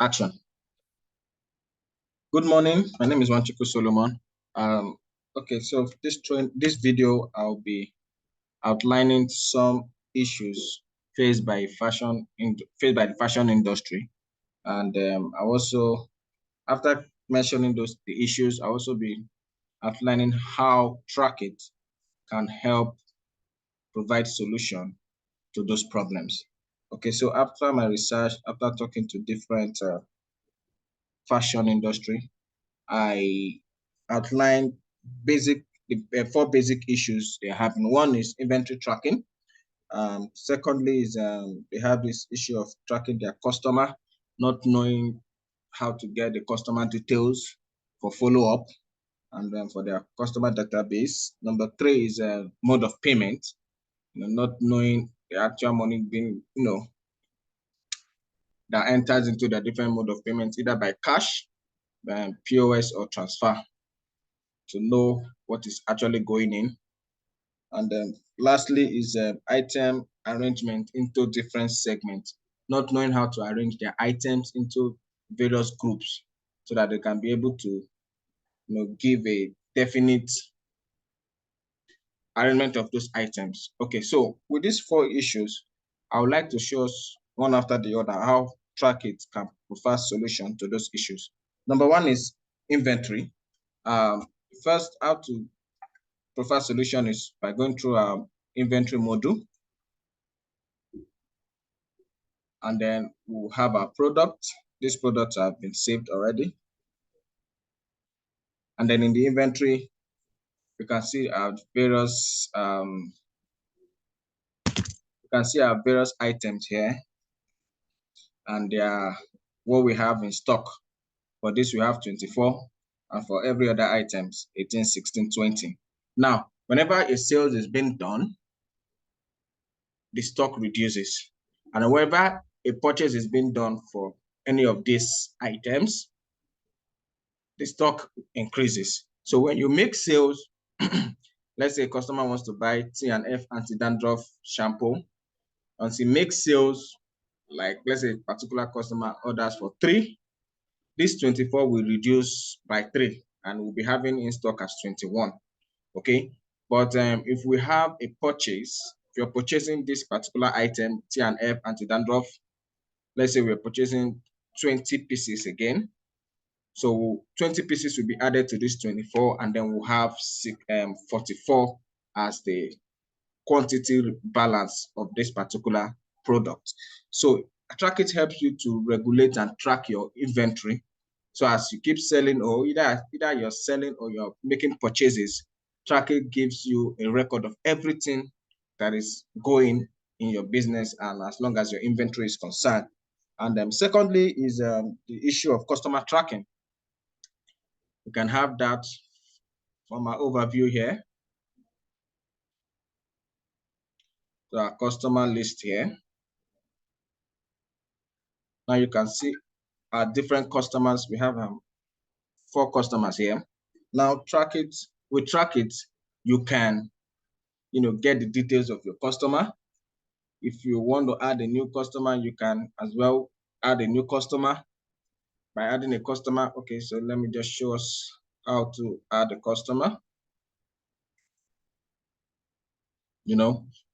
Action. Good morning. My name is Wanchuku Solomon. Okay, so this video, I'll be outlining some issues faced by the fashion industry, and I also, after mentioning the issues, I also be outlining how Trackeet can help provide solution to those problems. Okay, so after my research, after talking to different fashion industry, I outlined four basic issues they're having. One is inventory tracking. Secondly is they have this issue of tracking their customer, not knowing how to get the customer details for follow-up and then for their customer database. Number three is mode of payment, not knowing the actual money being, that enters into the different mode of payment, either by cash, POS, or transfer, to know what is actually going in. And then lastly is item arrangement into different segments, not knowing how to arrange their items into various groups so that they can be able to give a definite arrangement of those items. Okay, so with these four issues, I would like to show us one after the other how Trackeet can provide solution to those issues. Number one is inventory. First, how to provide solution is by going through our inventory module. And then we'll have our product. These products have been saved already. And then in the inventory, you can see our various items here, and they are what we have in stock. For this, we have 24, and for every other items, 18, 16, 20. Now, whenever a sales is being done, the stock reduces. And whenever a purchase is being done for any of these items, the stock increases. So when you make sales, let's say a customer wants to buy T&F anti-dandruff shampoo. Once he makes sales, like let's say a particular customer orders for 3, this 24 will reduce by 3 and we'll be having in stock as 21. Okay, but if we have a purchase, if you're purchasing this particular item, T&F anti-dandruff, let's say we're purchasing 20 pieces again. So 20 pieces will be added to this 24, and then we'll have 44 as the quantity balance of this particular product. So Trackeet helps you to regulate and track your inventory. So as you keep selling, or either you're selling or you're making purchases, Trackeet gives you a record of everything that is going in your business, and as long as your inventory is concerned. And secondly is the issue of customer tracking. You can have that from our overview here. So our customer list here. Now you can see our different customers. We have 4 customers here. Now with Trackeet, you can get the details of your customer. If you want to add a new customer, you can as well add a new customer by adding a customer. Okay, so let me just show us how to add a customer.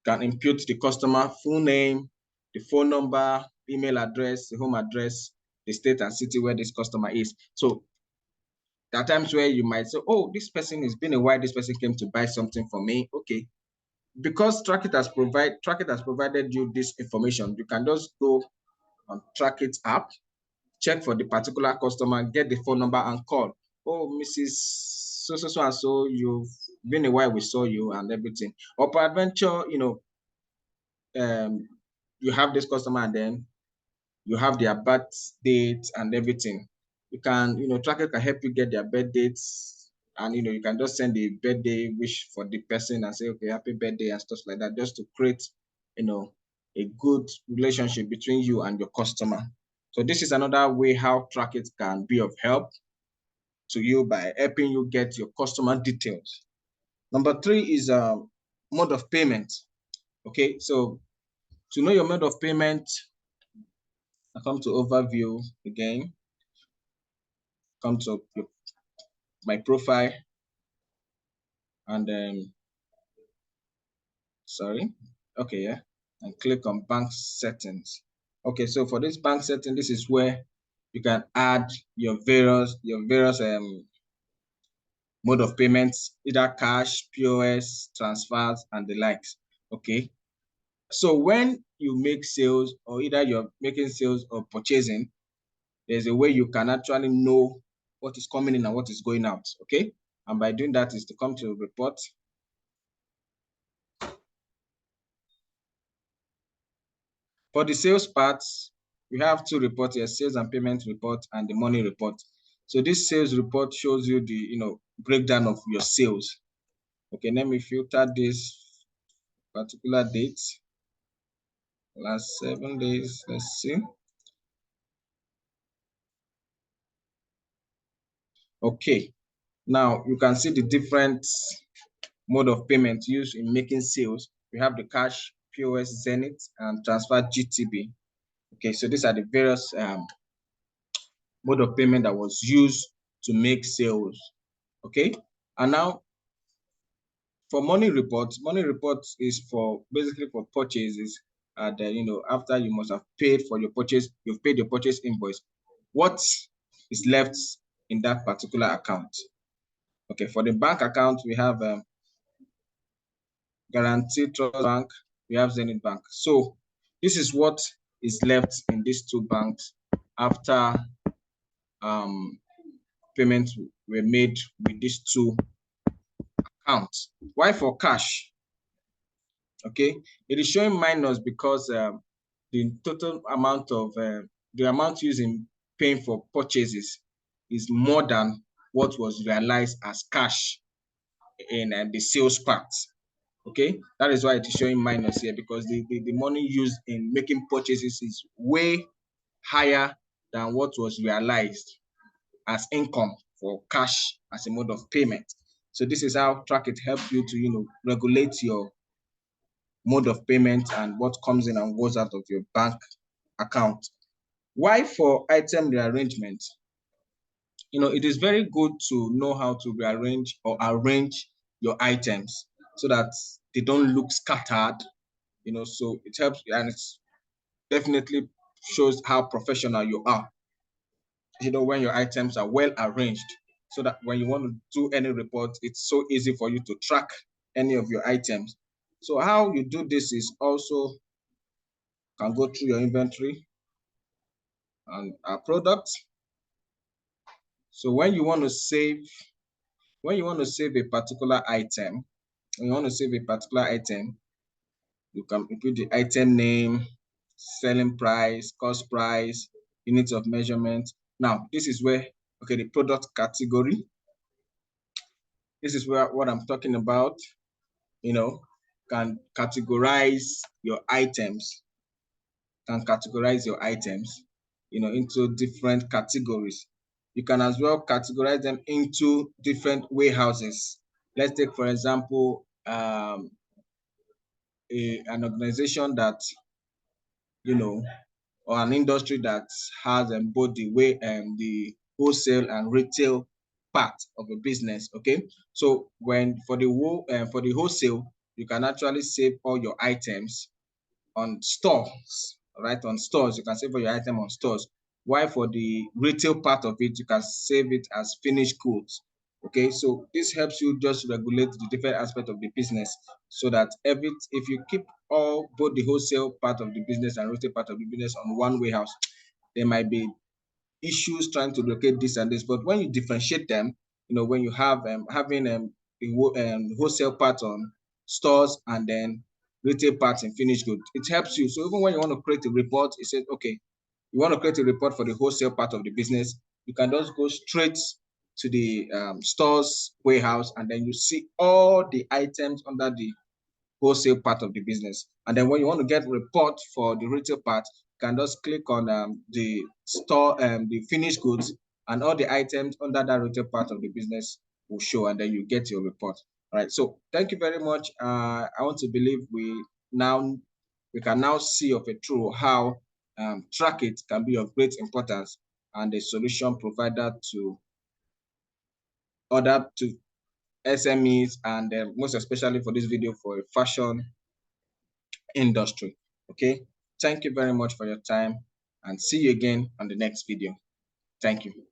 Can impute the customer full name, the phone number, email address, the home address, the state and city where this customer is. So there are times where you might say, oh, this person, it's been a while, this person came to buy something for me. Okay, because Trackeet has provided you this information, you can just go on Trackeet app, check for the particular customer, get the phone number and call. Oh, Mrs. So and so, you've been a while, we saw you and everything. Or peradventure, you have this customer and then you have their birth date and everything. You can, Trackeet can help you get their birth dates, and you can just send the birthday wish for the person and say, okay, happy birthday and stuff like that, just to create, a good relationship between you and your customer. So this is another way how Trackeet can be of help to you by helping you get your customer details. Number 3 is mode of payment. Okay, so to know your mode of payment, I come to overview again, come to my profile, and then, sorry, okay, yeah, and click on bank settings. Okay, so for this bank setting, this is where you can add your various mode of payments, either cash, POS, transfers, and the likes. Okay, so when you make sales, or either you're making sales or purchasing, there's a way you can actually know what is coming in and what is going out. Okay, and by doing that is to come to report. For the sales part, we have two reports here: sales and payment report and the money report. So this sales report shows you the breakdown of your sales. Okay, let me filter this particular date, last 7 days. Let's see. Okay, now you can see the different mode of payment used in making sales. We have the cash, POS, Zenith, and transfer GTB. Okay, so these are the various mode of payment that was used to make sales. Okay, and now for money reports is for basically for purchases. Then after you must have paid for your purchase, you've paid your purchase invoice. What is left in that particular account? Okay, for the bank account, we have Guaranteed Trust Bank, we have Zenith Bank. So this is what is left in these two banks after payments were made with these two accounts. Why for cash? Okay, it is showing minus because the total amount of the amount used in paying for purchases is more than what was realized as cash in the sales part. Okay, that is why it is showing minus here, because the money used in making purchases is way higher than what was realized as income for cash as a mode of payment. So this is how Trackeet helps you to regulate your mode of payment and what comes in and goes out of your bank account. Why for item rearrangement? It is very good to know how to rearrange or arrange your items so that they don't look scattered. So it helps, and it's definitely shows how professional you are. When your items are well arranged, so that when you want to do any report, it's so easy for you to track any of your items. So how you do this is also can go through your inventory and our products. So when you want to save a particular item, you can input the item name, selling price, cost price, units of measurement. Now, this is where, okay, the product category. This is where what I'm talking about, can categorize your items, into different categories. You can as well categorize them into different warehouses. Let's take, for example, an organization that, or an industry that has both the wholesale and retail part of a business. Okay, so for the wholesale, you can actually save all your items on stores, right? On stores, you can save all your item on stores. While for the retail part of it, you can save it as finished goods. Okay, so this helps you just regulate the different aspects of the business, so that if you keep both the wholesale part of the business and retail part of the business on one warehouse, there might be issues trying to locate this and this. But when you differentiate them, when you have having wholesale part on stores and then retail parts in finished goods, it helps you. So even when you want to create a report, it says, okay, you want to create a report for the wholesale part of the business, you can just go straight to the stores warehouse, and then you see all the items under the wholesale part of the business. And then when you want to get report for the retail part, you can just click on the store, the finished goods, and all the items under that retail part of the business will show, and then you get your report. All right. So thank you very much. I want to believe we can now see of a true how Trackeet can be of great importance and a solution provider to SMEs, and most especially for this video for a fashion industry. Okay, thank you very much for your time, and see you again on the next video. Thank you.